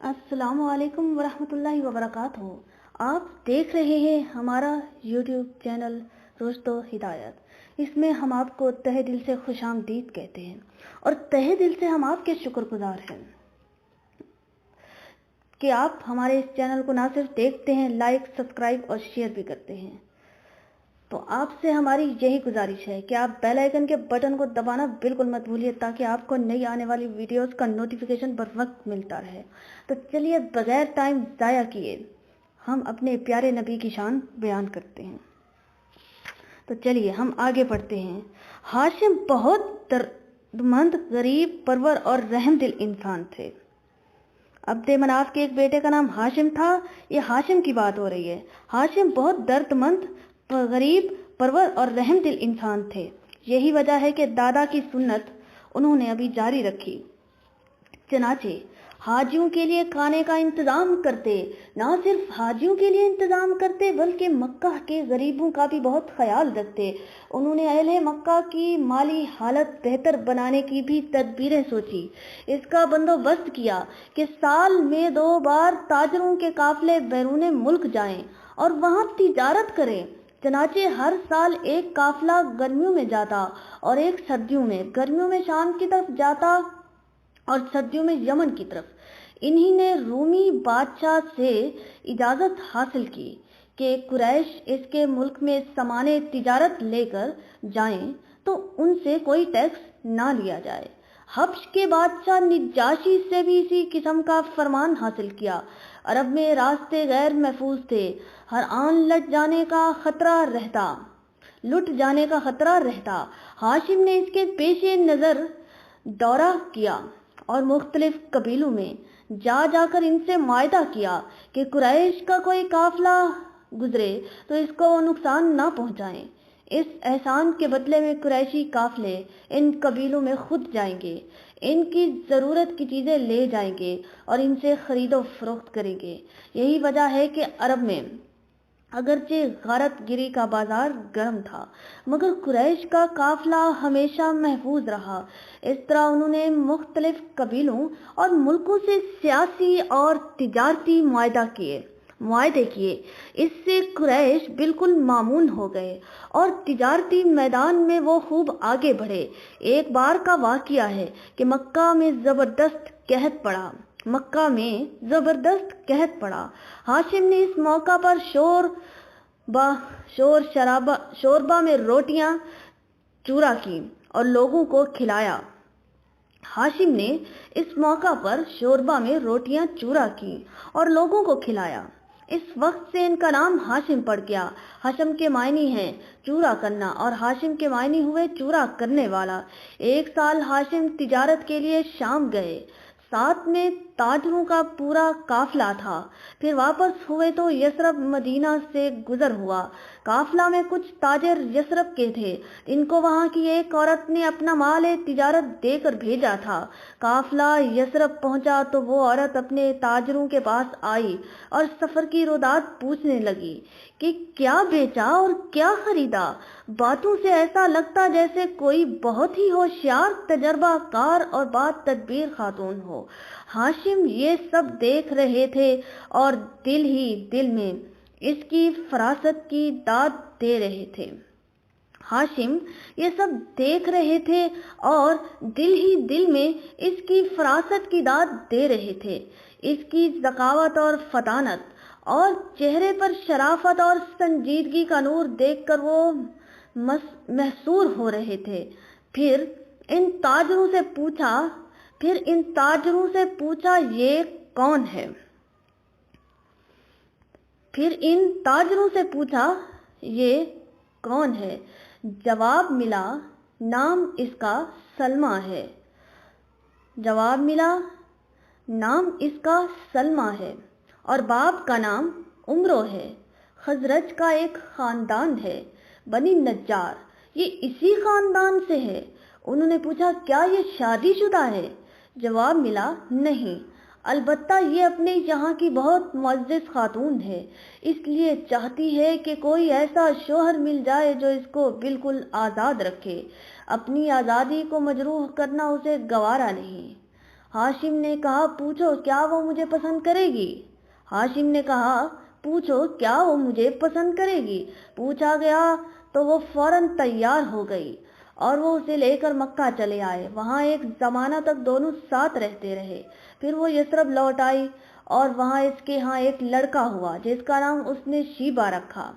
अस्सलाम वालेकुम वरहमतुल्लाहि वबरकातुहू। आप देख रहे हैं हमारा यूट्यूब चैनल रुश्तो हिदायत। इसमें हम आपको तहे दिल से खुशामदीद कहते हैं और तहे दिल से हम आपके शुक्रगुजार हैं कि आप हमारे इस चैनल को ना सिर्फ देखते हैं, लाइक, सब्सक्राइब और शेयर भी करते हैं। तो आपसे हमारी यही गुजारिश है कि आप बेल आइकन के बटन को दबाना बिल्कुल मत भूलिए ताकि आपको नई आने वाली वीडियोस का नोटिफिकेशन बर वक्त मिलता रहे। तो चलिए बगैर टाइम ज़ाया किए हम अपने प्यारे नबी की शान बयान करते हैं। तो चलिए हम आगे बढ़ते हैं। हाशिम बहुत दर्दमंद, गरीब, परवर और रहमदिल इंसान थे। अब्दे मनाफ के एक बेटे का नाम हाशिम था। ये हाशिम की बात हो रही है। हाशिम बहुत दर्दमंद, गरीब, परवर और रहमदिल इंसान थे। यही वजह है कि दादा की सुन्नत उन्होंने अभी जारी रखी। चनाचे हाजियों के लिए खाने का इंतजाम करते, ना सिर्फ हाजियों के लिए इंतजाम करते बल्कि मक्का के गरीबों का भी बहुत ख्याल रखते। उन्होंने अहले मक्का की माली हालत बेहतर बनाने की भी तदबीरें सोची। इसका बंदोबस्त किया कि साल में 2 बार ताजरों के काफिले बैरून मुल्क जाएं और वहां तिजारत करें। चनाचे हर साल एक काफिला गर्मियों में जाता और एक सर्दियों में। गर्मियों में शाम की तरफ जाता और सर्दियों में यमन की तरफ। इन्हीं ने रूमी बादशाह से इजाज़त हासिल की कि कुरैश इसके मुल्क में सामाने तिजारत लेकर जाएं तो उनसे कोई टैक्स ना लिया जाए। हब्श के बादशाह निजाशी से भी इसी किस्म का फरमान हासिल किया। अरब में रास्ते गैर महफूज थे। हर आन लुट जाने का खतरा रहता। हाशिम ने इसके पेशे नज़र दौरा किया और मुख्तलिफ कबीलों में जाकर इनसे मुआहदा किया कि कुरैश का कोई काफिला गुजरे तो इसको वो नुकसान ना पहुंचाएं। इस एहसान के बदले में कुरैशी काफिले इन कबीलों में खुद जाएंगे, इनकी ज़रूरत की चीज़ें ले जाएंगे और इनसे खरीदो फरोख्त करेंगे। यही वजह है कि अरब में अगरचे गारत गिरी का बाजार गर्म था मगर कुरैश का काफिला हमेशा महफूज रहा। इस तरह उन्होंने मुख्तलिफ कबीलों और मुल्कों से सियासी और तिजारती मुआहदे किए। इससे कुरैश बिल्कुल मामून हो गए और तिजारती मैदान में वो खूब आगे बढ़े। एक बार का वाक़िया है कि मक्का में ज़बरदस्त कहत पड़ा। हाशिम ने इस मौका पर शोरबा में रोटियां चूरा की और लोगों को खिलाया। इस वक्त से इनका नाम हाशिम पड़ गया। हाशिम के मायने हैं चूरा करना और हाशिम के मायने हुए चूरा करने वाला। एक साल हाशिम तिजारत के लिए शाम गए। साथ में ताजरों का पूरा काफिला था। फिर वापस हुए तो यसरब मदीना से गुजर हुआ। काफिला में कुछ ताजर यसरब के थे। इनको वहां की एक औरत ने अपना माल तिजारत देकर भेजा था। काफिला यसरब पहुंचा तो वो औरत अपने ताजरों के पास आई और सफर की रोदात पूछने लगी कि क्या बेचा और क्या खरीदा। बातों से ऐसा लगता जैसे कोई बहुत ही होशियार, तजर्बाकार और बात तदबीर खातून हो। हाशिम ये सब देख रहे थे और दिल ही दिल में इसकी फरासत की दाद दे रहे थे। हाशिम ये सब देख रहे थे और दिल ही दिल में इसकी फरासत की दाद दे रहे थे। इसकी ज़कावत और फतानत और चेहरे पर शराफत और संजीदगी का नूर देखकर वो महसूर हो रहे थे। फिर इन ताजरों से पूछा ये कौन है। जवाब मिला नाम इसका सलमा है और बाप का नाम उमरो है। खजरज का एक खानदान है, बनी नज्जार। ये इसी खानदान से है। उन्होंने पूछा क्या ये शादीशुदा है। जवाब मिला नहीं, अलबत्ता ये अपने यहाँ की बहुत मुअज़्ज़ज़ खातून है, इसलिए चाहती है कि कोई ऐसा शोहर मिल जाए जो इसको बिल्कुल आज़ाद रखे। अपनी आज़ादी को मजरूह करना उसे गवारा नहीं। हाशिम ने कहा, पूछो क्या वो मुझे पसंद करेगी। हाशिम ने कहा, पूछो क्या वो मुझे पसंद करेगी। पूछा गया तो वो फौरन तैयार हो गई और वो उसे लेकर मक्का चले आए। वहाँ एक जमाना तक दोनों साथ रहते रहे। फिर वो यसरब लौट आई और वहाँ इसके यहाँ एक लड़का हुआ जिसका नाम उसने शीबा रखा।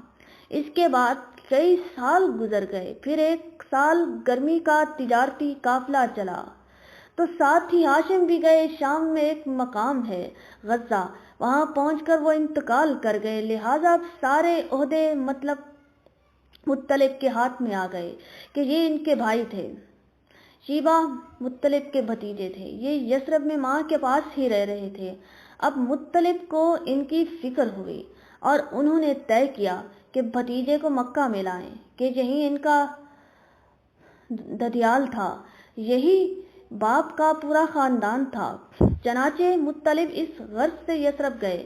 इसके बाद कई साल गुजर गए। फिर एक साल गर्मी का तिजारती काफिला चला तो साथ ही हाशिम भी गए। शाम में एक मकाम है गज्जा, वहां पहुंचकर वो इंतकाल कर गए। लिहाजा सारे ओहदे मतलब मुत्तलिब के हाथ में आ गए कि ये इनके भाई थे। शीबा मुत्तलिब के भतीजे थे। ये यसरब में माँ के पास ही रह रहे थे। अब मुत्तलिब को इनकी फिक्र हुई और उन्होंने तय किया कि भतीजे को मक्का में लाएं कि यही इनका ददियाल था, यही बाप का पूरा खानदान था। चनाचे मुत्तलिब इस गर्ज से यसरब गए।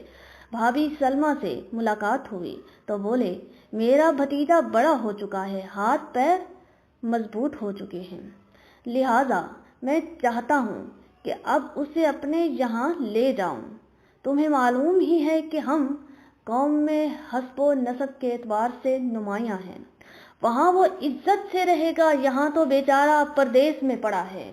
भाभी सलमा से मुलाकात हुई तो बोले, मेरा भतीजा बड़ा हो चुका है, हाथ पैर मजबूत हो चुके हैं, लिहाजा मैं चाहता हूँ कि अब उसे अपने यहाँ ले जाऊँ। तुम्हें मालूम ही है कि हम कौम में हस्बो नसब के एतबार से नुमायां हैं। वहाँ वो इज्जत से रहेगा, यहाँ तो बेचारा परदेश में पड़ा है।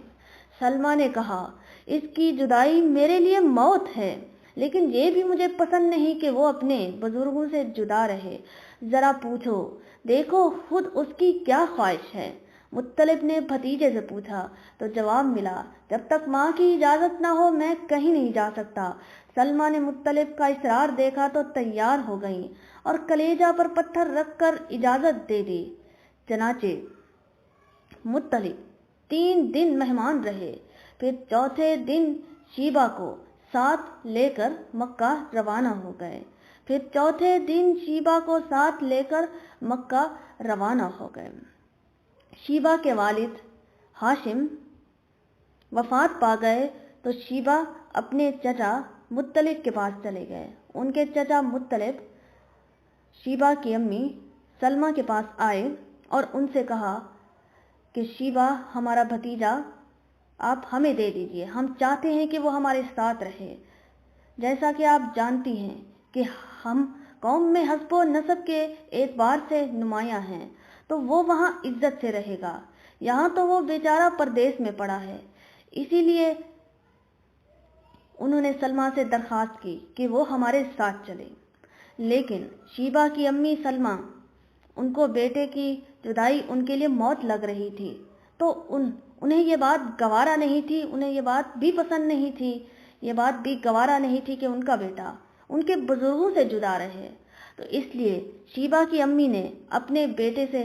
सलमा ने कहा, इसकी जुदाई मेरे लिए मौत है, लेकिन ये भी मुझे पसंद नहीं कि वो अपने बुजुर्गों से जुदा रहे। जरा पूछो देखो खुद उसकी क्या ख्वाहिश है। मुत्तलिब ने भतीजे से पूछा तो जवाब मिला, जब तक माँ की इजाजत ना हो मैं कहीं नहीं जा सकता। सलमा ने मुत्तलिब का इसरार देखा तो तैयार हो गई और कलेजा पर पत्थर रखकर इजाजत दे दी। चनाचे मुत्तलिब 3 दिन मेहमान रहे। फिर चौथे दिन शीबा को साथ लेकर मक्का रवाना हो गए। शीबा के वालिद हाशिम वफात पा गए तो शीबा अपने चचा मुत्तलिब के पास चले गए। उनके चचा मुत्तलिब शीबा की अम्मी सलमा के पास आए और उनसे कहा कि शीबा, हमारा भतीजा आप हमें दे दीजिए, हम चाहते हैं कि वो हमारे साथ रहे। जैसा कि आप जानती हैं कि हम कौम में हस्बो नसब के एतबार से नुमायां हैं, तो वो वहाँ इज्जत से रहेगा। यहाँ तो वो बेचारा परदेश में पड़ा है। इसीलिए उन्होंने सलमा से दरखास्त की कि वो हमारे साथ चले। लेकिन शीबा की अम्मी सलमा, उनको बेटे की जुदाई उनके लिए मौत लग रही थी, तो उन्हें ये बात गवारा नहीं थी, उन्हें ये बात भी पसंद नहीं थी, ये बात भी गवारा नहीं थी कि उनका बेटा उनके बुजुर्गों से जुदा रहे। तो इसलिए शीबा की अम्मी ने अपने बेटे से